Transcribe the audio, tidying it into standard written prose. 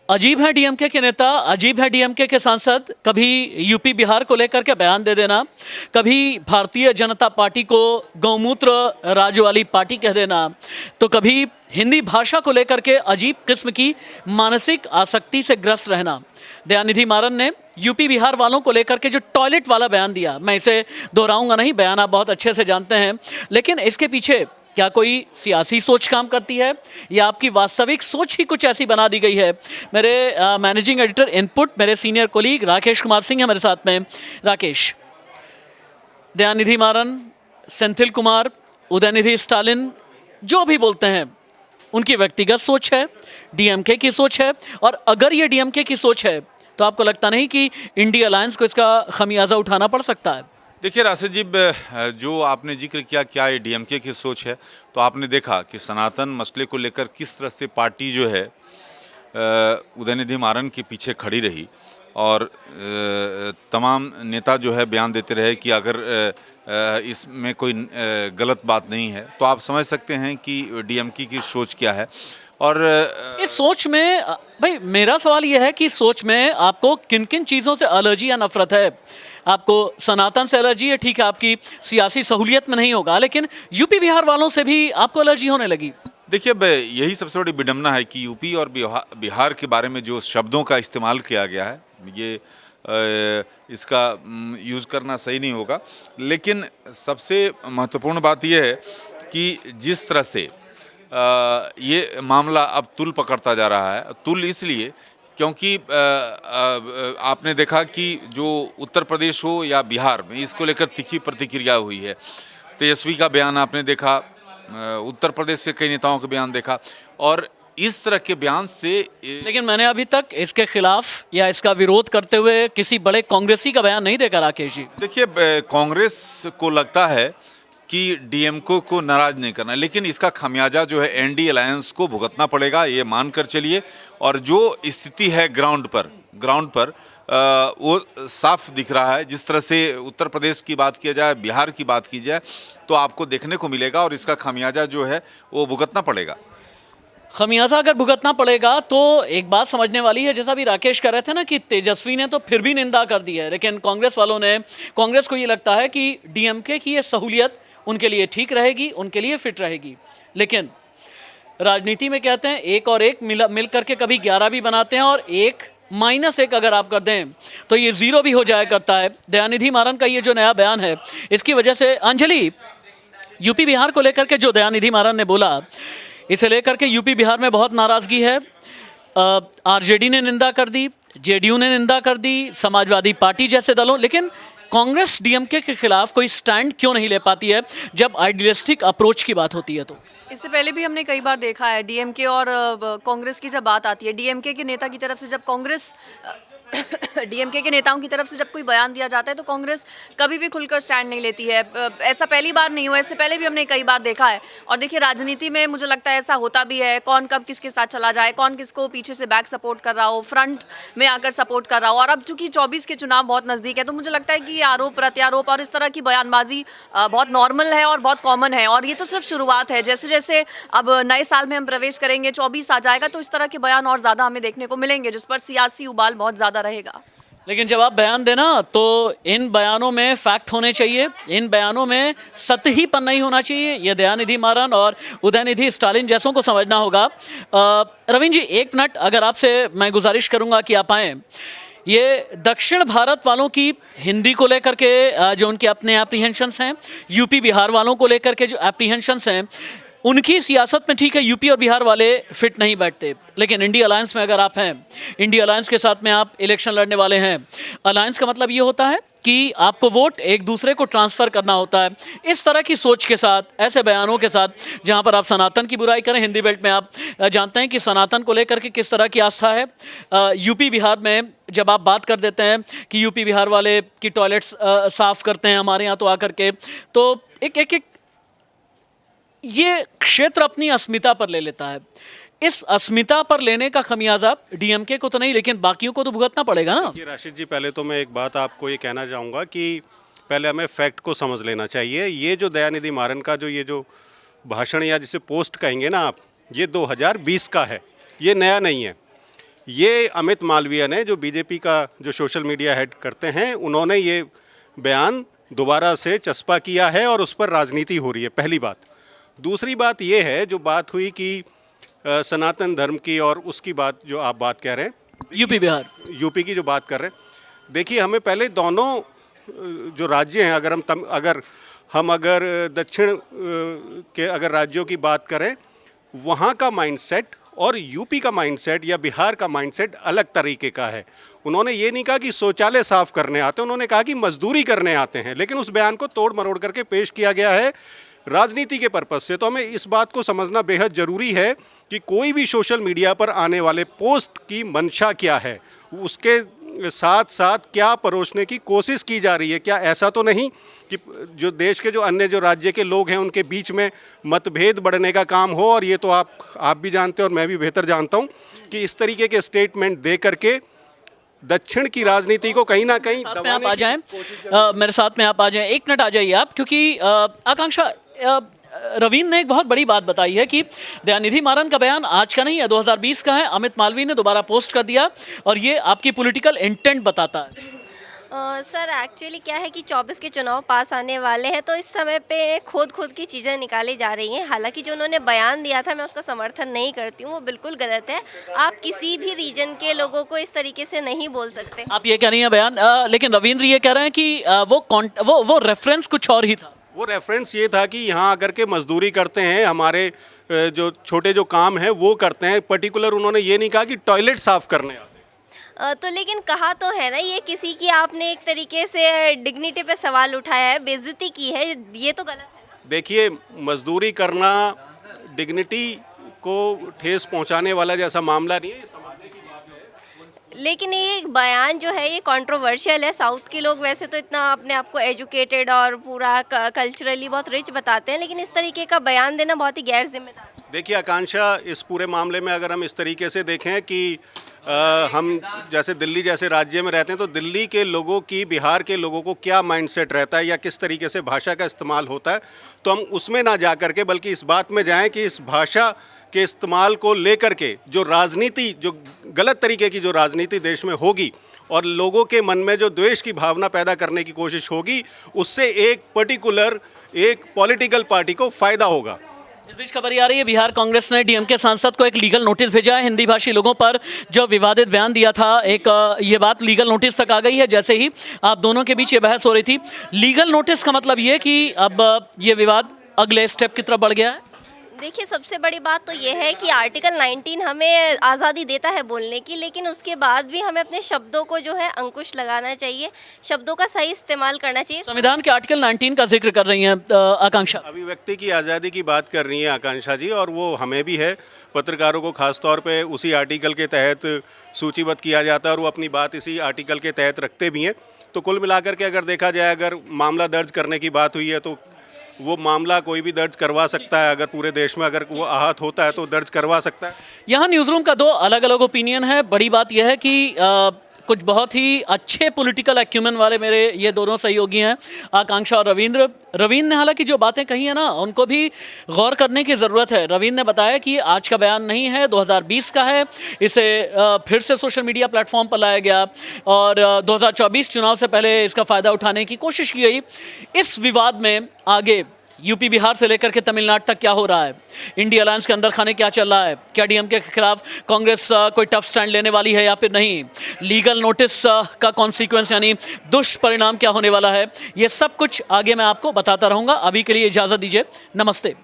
अजीब है डीएमके के नेता, अजीब है डीएमके के सांसद। कभी यूपी बिहार को लेकर के बयान दे देना, कभी भारतीय जनता पार्टी को गौमूत्र राज वाली पार्टी कह देना, तो कभी हिंदी भाषा को लेकर के अजीब किस्म की मानसिक आसक्ति से ग्रस्त रहना। दयानिधि मारन ने यूपी बिहार वालों को लेकर के जो टॉयलेट वाला बयान दिया, मैं इसे दोहराऊंगा नहीं, बयान आप बहुत अच्छे से जानते हैं, लेकिन इसके पीछे क्या कोई सियासी सोच काम करती है या आपकी वास्तविक सोच ही कुछ ऐसी बना दी गई है? मेरे मैनेजिंग एडिटर इनपुट, मेरे सीनियर कोलीग राकेश कुमार सिंह है मेरे साथ में। राकेश, दयानिधि मारन, सेंथिल कुमार, उदयनिधि स्टालिन जो भी बोलते हैं उनकी व्यक्तिगत सोच है, डीएमके की सोच है, और अगर ये डीएमके की सोच है तो आपको लगता नहीं कि इंडिया अलायंस को इसका खमियाजा उठाना पड़ सकता है? देखिए राशिद जी, जो आपने जिक्र किया क्या ये डीएमके की सोच है, तो आपने देखा कि सनातन मसले को लेकर किस तरह से पार्टी जो है उदयनिधि मारन के पीछे खड़ी रही, और तमाम नेता जो है बयान देते रहे कि अगर इसमें कोई गलत बात नहीं है, तो आप समझ सकते हैं कि डीएमके की सोच क्या है। और इस सोच में भाई मेरा सवाल यह है कि सोच में आपको किन किन चीज़ों से एलर्जी या नफरत है? आपको सनातन से एलर्जी है, ठीक है, आपकी सियासी सहूलियत में नहीं होगा, लेकिन यूपी बिहार वालों से भी आपको एलर्जी होने लगी। देखिए, यही सबसे बड़ी विडंबना है कि यूपी और बिहार के बारे में जो शब्दों का इस्तेमाल किया गया है, ये इसका यूज़ करना सही नहीं होगा। लेकिन सबसे महत्वपूर्ण बात यह है कि जिस तरह से ये मामला अब तुल पकड़ता जा रहा है, तुल इसलिए क्योंकि आपने देखा कि जो उत्तर प्रदेश हो या बिहार में, इसको लेकर तीखी प्रतिक्रिया हुई है। तेजस्वी का बयान आपने देखा, उत्तर प्रदेश से कई नेताओं के बयान देखा, और इस तरह के बयान से लेकिन मैंने अभी तक इसके खिलाफ या इसका विरोध करते हुए किसी बड़े कांग्रेसी का बयान नहीं देखा। राकेश जी, देखिए, कांग्रेस को लगता है कि डीएमके को नाराज नहीं करना, लेकिन इसका खमियाजा जो है एनडीए अलायंस को भुगतना पड़ेगा, ये मानकर चलिए। और जो स्थिति है ग्राउंड पर वो साफ दिख रहा है। जिस तरह से उत्तर प्रदेश की बात किया जाए, बिहार की बात की जाए, तो आपको देखने को मिलेगा, और इसका खमियाजा जो है वो भुगतना पड़ेगा। खमियाजा अगर भुगतना पड़ेगा तो एक बात समझने वाली है, जैसा भी राकेश कह रहे थे ना कि तेजस्वी ने तो फिर भी निंदा कर दी है, लेकिन कांग्रेस वालों ने, कांग्रेस को ये लगता है कि डीएमके की ये सहूलियत उनके लिए ठीक रहेगी, उनके लिए फिट रहेगी। लेकिन राजनीति में कहते हैं एक और एक मिल करके कभी 11 भी बनाते हैं, और एक -1 अगर आप कर दें तो ये 0 भी हो जाया करता है। दयानिधि मारन का ये जो नया बयान है, इसकी वजह से अंजलि, यूपी बिहार को लेकर के जो दयानिधि मारन ने बोला, इसे लेकर के यूपी बिहार में बहुत नाराज़गी है। आरजेडी ने निंदा कर दी, जेडीयू ने निंदा कर दी, समाजवादी पार्टी जैसे दलों, लेकिन कांग्रेस डीएमके के खिलाफ कोई स्टैंड क्यों नहीं ले पाती है जब आइडियलिस्टिक अप्रोच की बात होती है? तो इससे पहले भी हमने कई बार देखा है डीएमके और कांग्रेस की जब बात आती है, डीएमके के नेता की तरफ से जब कांग्रेस डीएमके के नेताओं की तरफ से जब कोई बयान दिया जाता है तो कांग्रेस कभी भी खुलकर स्टैंड नहीं लेती है। ऐसा पहली बार नहीं हुआ, इससे पहले भी हमने कई बार देखा है। और देखिए, राजनीति में मुझे लगता है ऐसा होता भी है, कौन कब किसके साथ चला जाए, कौन किसको पीछे से बैक सपोर्ट कर रहा हो, फ्रंट में आकर सपोर्ट कर रहा हो। और अब चूंकि 24 के चुनाव बहुत नज़दीक है, तो मुझे लगता है कि आरोप प्रत्यारोप और इस तरह की बयानबाजी बहुत नॉर्मल है और बहुत कॉमन है। और ये तो सिर्फ शुरुआत है, जैसे जैसे अब नए साल में हम प्रवेश करेंगे, 24 आ जाएगा, तो इस तरह के बयान और ज़्यादा हमें देखने को मिलेंगे, जिस पर सियासी उबाल बहुत ज़्यादा रहेगा। लेकिन जब आप बयान देना तो इन बयानों में फैक्ट होने चाहिए, इन बयानों में सतहीपन नहीं होना चाहिए। ये दयानिधि मारन और उदयनिधि स्टालिन जैसों को समझना होगा। रवीन जी, 1 मिनट अगर आपसे मैं गुजारिश करूंगा कि आप आएँ। ये दक्षिण भारत वालों की हिंदी को लेकर के जो उनके अपने एप्रीहेंशंस हैं, यूपी बिहार वालों को लेकर के जो एप्रीहेंशंस हैं, उनकी सियासत में ठीक है यूपी और बिहार वाले फिट नहीं बैठते, लेकिन इंडिया अलायंस में अगर आप हैं, इंडिया अलायंस के साथ में आप इलेक्शन लड़ने वाले हैं, अलायंस का मतलब ये होता है कि आपको वोट एक दूसरे को ट्रांसफ़र करना होता है। इस तरह की सोच के साथ, ऐसे बयानों के साथ, जहां पर आप सनातन की बुराई करें, हिंदी बेल्ट में आप जानते हैं कि सनातन को लेकर के किस तरह की आस्था है। यूपी बिहार में जब आप बात कर देते हैं कि यूपी बिहार वाले की टॉयलेट्स साफ़ करते हैं हमारे यहाँ तो आकर के, तो एक ये क्षेत्र अपनी अस्मिता पर ले लेता है। इस अस्मिता पर लेने का खमियाजा डीएमके को तो नहीं, लेकिन बाकियों को तो भुगतना पड़ेगा ना। जी राशिद जी, पहले तो मैं एक बात आपको ये कहना चाहूँगा कि पहले हमें फैक्ट को समझ लेना चाहिए। ये जो दयानिधि मारन का ये जो भाषण या जिसे पोस्ट कहेंगे ना आप, ये 2020 का है, ये नया नहीं है। ये अमित मालवीय ने, जो बीजेपी का जो सोशल मीडिया हेड करते हैं, उन्होंने ये बयान दोबारा से चस्पा किया है और उस पर राजनीति हो रही है, पहली बात। दूसरी बात ये है, जो बात हुई कि सनातन धर्म की और उसकी बात जो आप बात कह रहे हैं, यूपी बिहार यूपी की जो बात कर रहे हैं, देखिए हमें पहले दोनों जो राज्य हैं, अगर दक्षिण के अगर राज्यों की बात करें, वहाँ का माइंडसेट और यूपी का माइंडसेट या बिहार का माइंडसेट अलग तरीके का है। उन्होंने ये नहीं कहा कि शौचालय साफ करने आते हैं, उन्होंने कहा कि मजदूरी करने आते हैं, लेकिन उस बयान को तोड़ मरोड़ करके पेश किया गया है राजनीति के पर्पज से। तो हमें इस बात को समझना बेहद ज़रूरी है कि कोई भी सोशल मीडिया पर आने वाले पोस्ट की मंशा क्या है, उसके साथ साथ क्या परोसने की कोशिश की जा रही है। क्या ऐसा तो नहीं कि जो देश के जो अन्य जो राज्य के लोग हैं उनके बीच में मतभेद बढ़ने का काम हो। और ये तो आप भी जानते हैं और मैं भी बेहतर जानता हूं कि इस तरीके के स्टेटमेंट दे करके दक्षिण की राजनीति को कहीं ना कहीं साथ में आप आ जाएं, मेरे साथ में आप आ जाएं, 1 मिनट आ जाइए आप, क्योंकि आकांक्षा, रवींद्र ने एक बहुत बड़ी बात बताई है कि दयानिधि मारन का बयान आज का नहीं है, 2020 का है। अमित मालवीय ने दोबारा पोस्ट कर दिया और ये आपकी पॉलिटिकल इंटेंट बताता है। सर एक्चुअली क्या है कि 24 के चुनाव पास आने वाले हैं, तो इस समय पे खुद की चीज़ें निकाली जा रही हैं। हालांकि जो उन्होंने बयान दिया था, मैं उसका समर्थन नहीं करती हूँ, वो बिल्कुल गलत है। आप किसी भी रीजन के लोगों को इस तरीके से नहीं बोल सकते। आप ये कह रही हैं बयान, लेकिन रवींद्र ये कह रहे हैं कि वो रेफरेंस कुछ और ही था। वो रेफरेंस ये था कि यहाँ आकर के मजदूरी करते हैं, हमारे जो छोटे जो काम हैं वो करते हैं। पर्टिकुलर उन्होंने ये नहीं कहा कि टॉयलेट साफ करने आते हैं। तो लेकिन कहा तो है ना, ये किसी की आपने एक तरीके से डिग्निटी पे सवाल उठाया है, बेइज्जती की है, ये तो गलत है ना। देखिए, मजदूरी करना डिग्निटी को ठेस पहुंचाने वाला जैसा मामला नहीं है, ये समझने की बात है। लेकिन ये बयान जो है ये कंट्रोवर्शियल है। साउथ के लोग वैसे तो इतना अपने आप को एजुकेटेड और पूरा कल्चरली बहुत रिच बताते हैं, लेकिन इस तरीके का बयान देना बहुत ही गैर जिम्मेदार है। देखिए आकांक्षा, इस पूरे मामले में अगर हम इस तरीके से देखें कि हम जैसे दिल्ली जैसे राज्य में रहते हैं, तो दिल्ली के लोगों की, बिहार के लोगों को क्या माइंडसेट रहता है या किस तरीके से भाषा का इस्तेमाल होता है, तो हम उसमें ना जा कर के बल्कि इस बात में जाएं कि इस भाषा के इस्तेमाल को लेकर के जो राजनीति, जो गलत तरीके की जो राजनीति देश में होगी और लोगों के मन में जो द्वेष की भावना पैदा करने की कोशिश होगी, उससे एक पर्टिकुलर एक पॉलिटिकल पार्टी को फ़ायदा होगा। इस बीच खबर आ रही है, बिहार कांग्रेस ने डीएमके सांसद को एक लीगल नोटिस भेजा है। हिंदी भाषी लोगों पर जो विवादित बयान दिया था, ये बात लीगल नोटिस तक आ गई है। जैसे ही आप दोनों के बीच ये बहस हो रही थी, लीगल नोटिस का मतलब ये कि अब ये विवाद अगले स्टेप की तरफ बढ़ गया है। देखिए, सबसे बड़ी बात तो ये है कि आर्टिकल 19 हमें आज़ादी देता है बोलने की, लेकिन उसके बाद भी हमें अपने शब्दों को जो है अंकुश लगाना चाहिए, शब्दों का सही इस्तेमाल करना चाहिए। संविधान के आर्टिकल 19 का जिक्र कर रही हैं आकांक्षा। अभिव्यक्ति की आज़ादी की बात कर रही हैं आकांक्षा जी, और वो हमें भी है। पत्रकारों को खासतौर पे उसी आर्टिकल के तहत सूचीबद्ध किया जाता है और वो अपनी बात इसी आर्टिकल के तहत रखते भी हैं। तो कुल मिलाकर के अगर देखा जाए, अगर मामला दर्ज करने की बात हुई है तो वो मामला कोई भी दर्ज करवा सकता है। अगर पूरे देश में अगर वो आहत होता है तो दर्ज करवा सकता है। यहाँ न्यूज़ रूम का 2 अलग अलग ओपिनियन है। बड़ी बात यह है कि कुछ बहुत ही अच्छे पॉलिटिकल एक्यूमेन वाले मेरे ये दोनों सहयोगी हैं, आकांक्षा और रवींद्र। रवींद्र ने हालांकि जो बातें कही है ना, उनको भी गौर करने की ज़रूरत है। रवींद्र ने बताया कि आज का बयान नहीं है, 2020 का है, इसे फिर से सोशल मीडिया प्लेटफॉर्म पर लाया गया और 2024 चुनाव से पहले इसका फ़ायदा उठाने की कोशिश की गई। इस विवाद में आगे यूपी बिहार से लेकर के तमिलनाडु तक क्या हो रहा है, इंडिया अलायंस के अंदर खाने क्या चल रहा है, क्या डीएमके के खिलाफ कांग्रेस कोई टफ स्टैंड लेने वाली है या फिर नहीं, लीगल नोटिस का कॉन्सिक्वेंस यानी दुष्परिणाम क्या होने वाला है, ये सब कुछ आगे मैं आपको बताता रहूँगा। अभी के लिए इजाज़त दीजिए, नमस्ते।